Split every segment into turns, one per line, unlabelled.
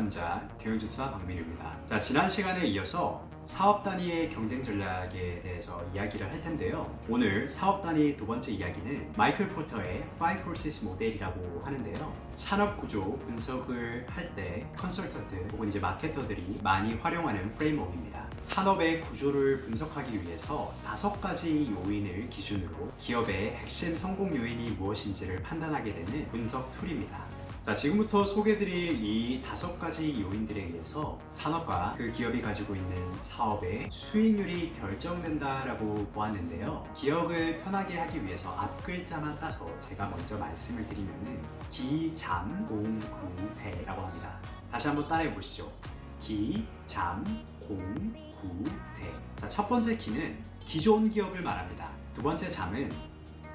남자 경영주도사 박민우입니다. 자, 지난 시간에 이어서 사업 단위의 경쟁 전략에 대해서 이야기를 할 텐데요. 오늘 사업 단위 두 번째 이야기는 마이클 포터의 5 Process 모델이라고 하는데요. 산업 구조 분석을 할 때 컨설턴트 혹은 이제 마케터들이 많이 활용하는 프레임워크입니다. 산업의 구조를 분석하기 위해서 5가지 요인을 기준으로 기업의 핵심 성공 요인이 무엇인지를 판단하게 되는 분석 툴입니다. 자, 지금부터 소개드릴 이 5가지 요인들에 의해서 산업과 그 기업이 가지고 있는 사업의 수익률이 결정된다라고 보았는데요. 기억을 편하게 하기 위해서 앞 글자만 따서 제가 먼저 말씀을 드리면은 기, 잠, 공, 구, 대라고 합니다. 다시 한번 따라해 보시죠. 기, 잠, 공, 구, 대. 자, 첫 번째 기는 기존 기업을 말합니다. 두 번째 잠은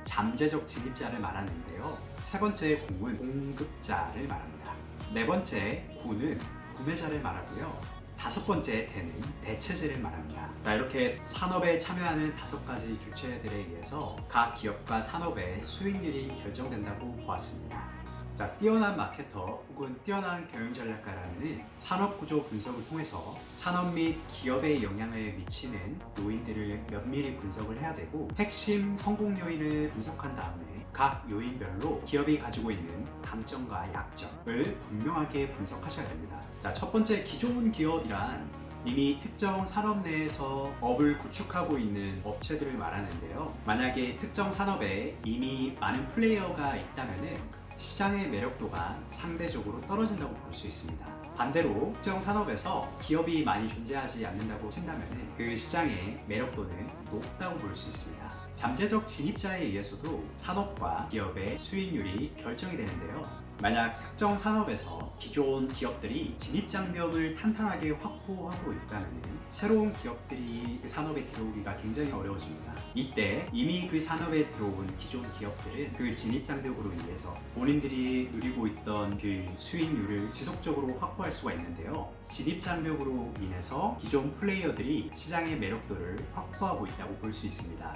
잠재적 진입자를 말하는데요. 세 번째 공은 공급자를 말합니다. 네 번째 구는 구매자를 말하고요. 다섯 번째 대는 대체제를 말합니다. 자, 이렇게 산업에 참여하는 5가지 주체들에 의해서 각 기업과 산업의 수익률이 결정된다고 보았습니다. 자, 뛰어난 마케터 혹은 뛰어난 경영전략가라면 산업구조 분석을 통해서 산업 및 기업에 영향을 미치는 요인들을 면밀히 분석을 해야 되고 핵심 성공 요인을 분석한 다음에 각 요인별로 기업이 가지고 있는 강점과 약점을 분명하게 분석하셔야 됩니다. 자, 첫 번째 기존 기업이란 이미 특정 산업 내에서 업을 구축하고 있는 업체들을 말하는데요. 만약에 특정 산업에 이미 많은 플레이어가 있다면 시장의 매력도가 상대적으로 떨어진다고 볼 수 있습니다. 반대로 특정 산업에서 기업이 많이 존재하지 않는다고 친다면 그 시장의 매력도는 높다고 볼 수 있습니다. 잠재적 진입자에 의해서도 산업과 기업의 수익률이 결정이 되는데요. 만약 특정 산업에서 기존 기업들이 진입장벽을 탄탄하게 확보하고 있다면 새로운 기업들이 그 산업에 들어오기가 굉장히 어려워집니다. 이때 이미 그 산업에 들어온 기존 기업들은 그 진입장벽으로 인해서 본인들이 누리고 있던 그 수익률을 지속적으로 확보할 수가 있는데요. 진입장벽으로 인해서 기존 플레이어들이 시장의 매력도를 확보하고 있다고 볼 수 있습니다.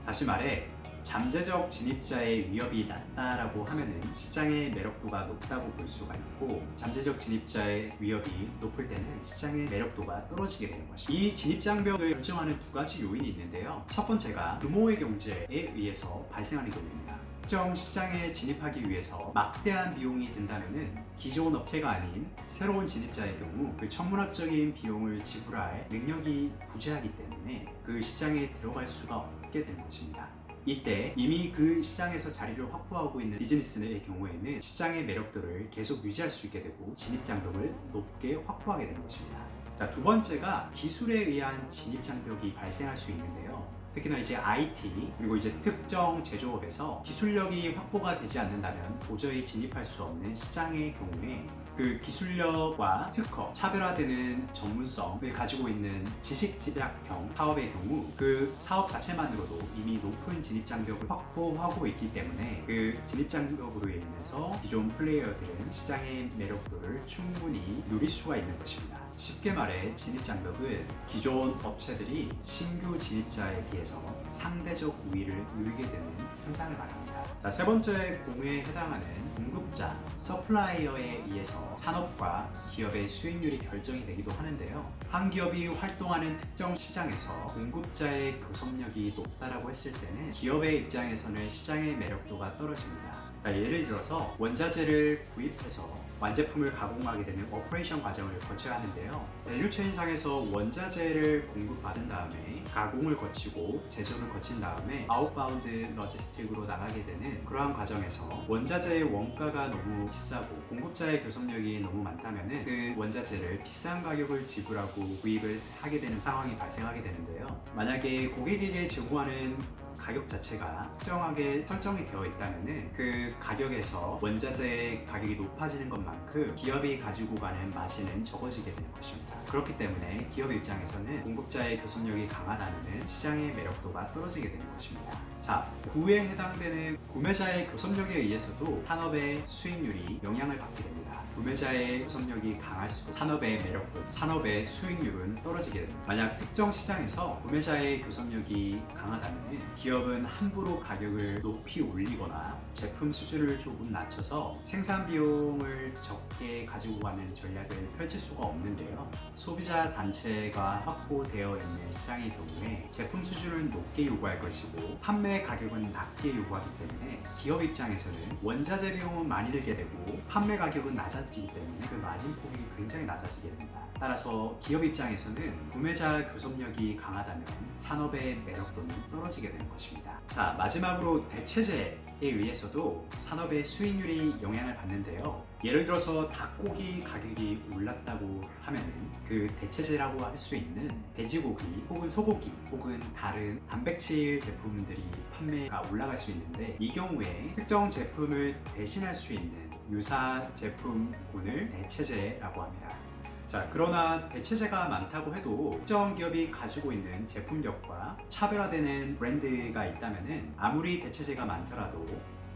다시 말해 잠재적 진입자의 위협이 낮다라고 하면은 시장의 매력도가 높다고 볼 수가 있고, 잠재적 진입자의 위협이 높을 때는 시장의 매력도가 떨어지게 되는 것입니다. 이 진입장벽을 결정하는 2가지 요인이 있는데요. 첫 번째가 규모의 경제에 의해서 발생하는 경우입니다. 특정 시장에 진입하기 위해서 막대한 비용이 든다면은 기존 업체가 아닌 새로운 진입자의 경우 그 천문학적인 비용을 지불할 능력이 부재하기 때문에 그 시장에 들어갈 수가 없게 되는 것입니다. 이때 이미 그 시장에서 자리를 확보하고 있는 비즈니스의 경우에는 시장의 매력도를 계속 유지할 수 있게 되고 진입장벽을 높게 확보하게 되는 것입니다. 자, 두 번째가 기술에 의한 진입장벽이 발생할 수 있는데요. 특히나 이제 IT 그리고 이제 특정 제조업에서 기술력이 확보가 되지 않는다면 도저히 진입할 수 없는 시장의 경우에 그 기술력과 특허, 차별화되는 전문성을 가지고 있는 지식집약형 사업의 경우 그 사업 자체만으로도 이미 높은 진입장벽을 확보하고 있기 때문에 그 진입장벽으로 인해서 기존 플레이어들은 시장의 매력도를 충분히 누릴 수가 있는 것입니다. 쉽게 말해 진입장벽은 기존 업체들이 신규 진입자에 비해서 상대적 우위를 누리게 되는 현상을 말합니다. 자, 세 번째 공에 해당하는 공급자, 서플라이어에 의해서 산업과 기업의 수익률이 결정이 되기도 하는데요. 한 기업이 활동하는 특정 시장에서 공급자의 교섭력이 높다라고 했을 때는 기업의 입장에서는 시장의 매력도가 떨어집니다. 자, 예를 들어서 원자재를 구입해서 완제품을 가공하게 되는 오퍼레이션 과정을 거쳐야 하는데요. 밸류체인상에서 원자재를 공급받은 다음에 가공을 거치고 제조를 거친 다음에 아웃바운드 로지스틱으로 나가게 되는 그러한 과정에서 원자재의 원가가 너무 비싸고 공급자의 교섭력이 너무 많다면 그 원자재를 비싼 가격을 지불하고 구입을 하게 되는 상황이 발생하게 되는데요. 만약에 고객에게 제공하는 가격 자체가 특정하게 설정이 되어 있다면 그 가격에서 원자재 가격이 높아지는 것만큼 기업이 가지고 가는 마진은 적어지게 되는 것입니다. 그렇기 때문에 기업 입장에서는 공급자의 교섭력이 강하다는 시장의 매력도가 떨어지게 되는 것입니다. 자, 구에 해당되는 구매자의 교섭력에 의해서도 산업의 수익률이 영향을 받게 됩니다. 구매자의 교섭력이 강할수록 산업의 매력도, 산업의 수익률은 떨어지게 됩니다. 만약 특정 시장에서 구매자의 교섭력이 강하다면 기업은 함부로 가격을 높이 올리거나 제품 수준을 조금 낮춰서 생산 비용을 적게 가지고 가는 전략을 펼칠 수가 없는데요. 소비자 단체가 확보되어 있는 시장의 경우에 제품 수준을 높게 요구할 것이고 판매 가격은 낮게 요구하기 때문에 기업 입장에서는 원자재 비용은 많이 들게 되고 판매 가격은 낮아지기 때문에 그 마진폭이 굉장히 낮아지게 됩니다. 따라서 기업 입장에서는 구매자 교섭력이 강하다면 산업의 매력도는 떨어지게 되는 것입니다. 자, 마지막으로 대체재에 의해서도 산업의 수익률이 영향을 받는데요. 예를 들어서 닭고기 가격이 올랐다고 하면은 그 대체재라고 할 수 있는 돼지고기 혹은 소고기 혹은 다른 단백질 제품들이 판매가 올라갈 수 있는데, 이 경우에 특정 제품을 대신할 수 있는 유사 제품군을 대체재라고 합니다. 자, 그러나 대체재가 많다고 해도 특정 기업이 가지고 있는 제품력과 차별화되는 브랜드가 있다면 아무리 대체재가 많더라도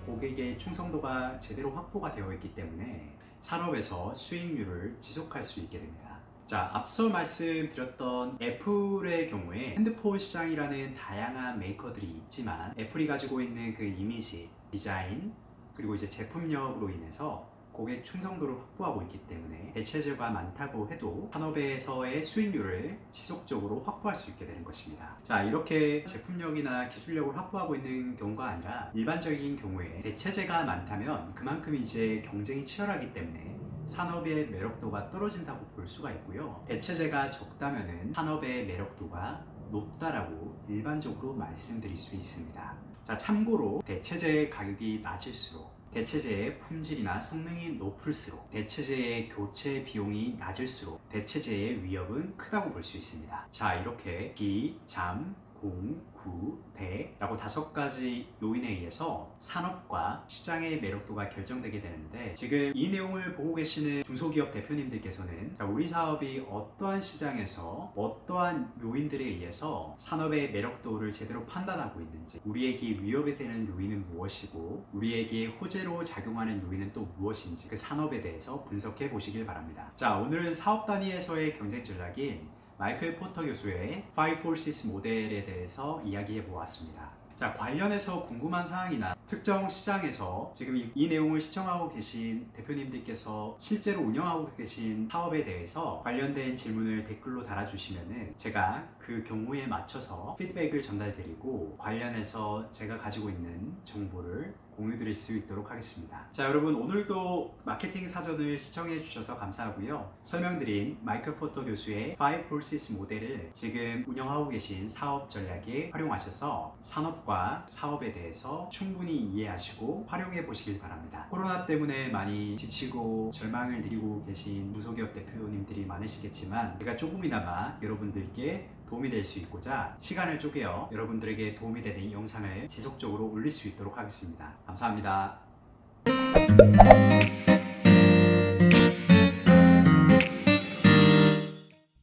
고객의 충성도가 제대로 확보가 되어 있기 때문에 산업에서 수익률을 지속할 수 있게 됩니다. 자, 앞서 말씀드렸던 애플의 경우에 핸드폰 시장이라는 다양한 메이커들이 있지만 애플이 가지고 있는 그 이미지, 디자인, 그리고 이제 제품력으로 인해서 고객 충성도를 확보하고 있기 때문에 대체재가 많다고 해도 산업에서의 수익률을 지속적으로 확보할 수 있게 되는 것입니다. 자, 이렇게 제품력이나 기술력을 확보하고 있는 경우가 아니라 일반적인 경우에 대체재가 많다면 그만큼 이제 경쟁이 치열하기 때문에 산업의 매력도가 떨어진다고 볼 수가 있고요. 대체재가 적다면은 산업의 매력도가 높다라고 일반적으로 말씀드릴 수 있습니다. 자, 참고로 대체재 가격이 낮을수록, 대체재의 품질이나 성능이 높을수록, 대체재의 교체 비용이 낮을수록 대체재의 위협은 크다고 볼 수 있습니다. 자, 이렇게 비, 잠, 공, 구, 대 라고 5가지 요인에 의해서 산업과 시장의 매력도가 결정되게 되는데, 지금 이 내용을 보고 계시는 중소기업 대표님들께서는 자, 우리 사업이 어떠한 시장에서 어떠한 요인들에 의해서 산업의 매력도를 제대로 판단하고 있는지, 우리에게 위협이 되는 요인은 무엇이고 우리에게 호재로 작용하는 요인은 또 무엇인지 그 산업에 대해서 분석해 보시길 바랍니다. 자, 오늘은 사업 단위에서의 경쟁 전략인 마이클 포터 교수의 5 Forces 모델에 대해서 이야기해 보았습니다. 자, 관련해서 궁금한 사항이나 특정 시장에서 지금 이 내용을 시청하고 계신 대표님들께서 실제로 운영하고 계신 사업에 대해서 관련된 질문을 댓글로 달아주시면은 제가 그 경우에 맞춰서 피드백을 전달드리고 관련해서 제가 가지고 있는 정보를 공유드릴 수 있도록 하겠습니다. 자, 여러분, 오늘도 마케팅 사전을 시청해 주셔서 감사하고요. 설명드린 마이클 포터 교수의 5 Forces 모델을 지금 운영하고 계신 사업 전략에 활용하셔서 산업과 사업에 대해서 충분히 이해하시고 활용해 보시길 바랍니다. 코로나 때문에 많이 지치고 절망을 느끼고 계신 중소기업 대표님들이 많으시겠지만 제가 조금이나마 여러분들께 도움이 될 수 있고자 시간을 쪼개어 여러분들에게 도움이 되는 영상을 지속적으로 올릴 수 있도록 하겠습니다. 감사합니다.